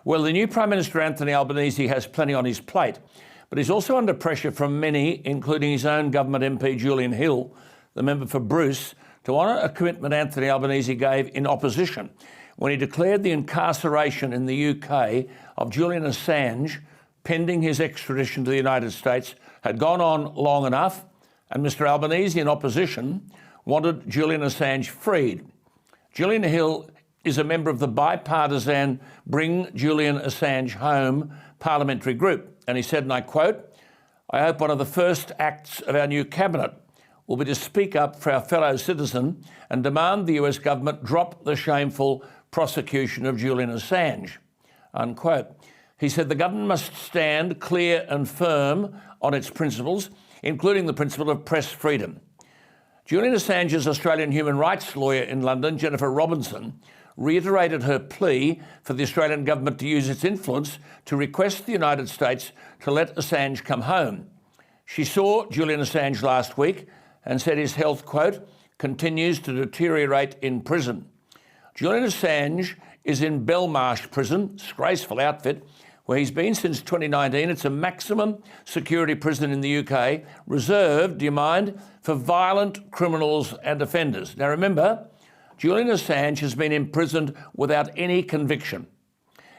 Well, the new Prime Minister Anthony Albanese has plenty on his plate, but he's also under pressure from many, including his own government MP Julian Hill, the member for Bruce, to honour a commitment Anthony Albanese gave in opposition when he declared the incarceration in the UK of Julian Assange, pending his extradition to the United States, had gone on long enough, and Mr Albanese, in opposition, wanted Julian Assange freed. Julian Hill is a member of the bipartisan Bring Julian Assange Home parliamentary group, and he said, and I quote, "I hope one of the first acts of our new cabinet will be to speak up for our fellow citizen and demand the US government drop the shameful prosecution of Julian Assange," unquote. He said the government must stand clear and firm on its principles, including the principle of press freedom. Julian Assange's Australian human rights lawyer in London, Jennifer Robinson, reiterated her plea for the Australian government to use its influence to request the United States to let Assange come home. She saw Julian Assange last week and said his health, quote, continues to deteriorate in prison. Julian Assange is in Belmarsh prison, disgraceful outfit, where he's been since 2019. It's a maximum security prison in the UK, reserved, do you mind, for violent criminals and offenders. Now remember, Julian Assange has been imprisoned without any conviction.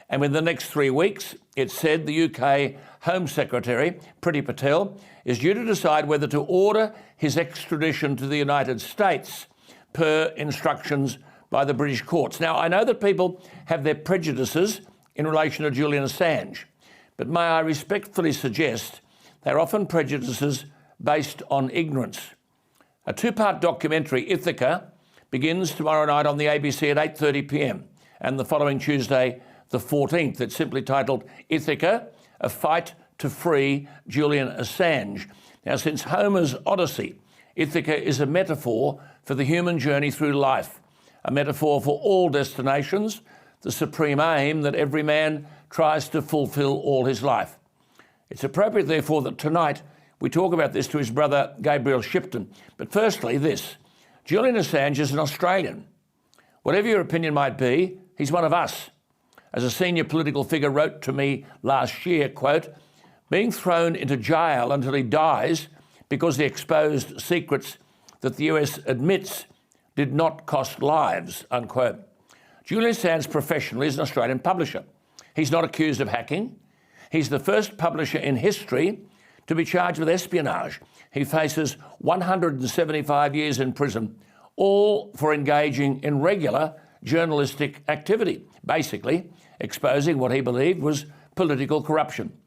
And within the next 3 weeks, it's said the UK Home Secretary, Priti Patel, is due to decide whether to order his extradition to the United States per instructions by the British courts. Now, I know that people have their prejudices in relation to Julian Assange, but may I respectfully suggest they're often prejudices based on ignorance. A two-part documentary, Ithaca, begins tomorrow night on the ABC at 8:30 p.m. and the following Tuesday, the 14th. It's simply titled Ithaca, A Fight to Free Julian Assange. Now, since Homer's Odyssey, Ithaca is a metaphor for the human journey through life, a metaphor for all destinations, the supreme aim that every man tries to fulfil all his life. It's appropriate, therefore, that tonight we talk about this to his brother Gabriel Shipton. But firstly, this. Julian Assange is an Australian. Whatever your opinion might be, he's one of us. As a senior political figure wrote to me last year, quote, being thrown into jail until he dies because he exposed secrets that the US admits did not cost lives, unquote. Julian Assange professionally is an Australian publisher. He's not accused of hacking. He's the first publisher in history to be charged with espionage. He faces 175 years in prison, all for engaging in regular journalistic activity, basically exposing what he believed was political corruption.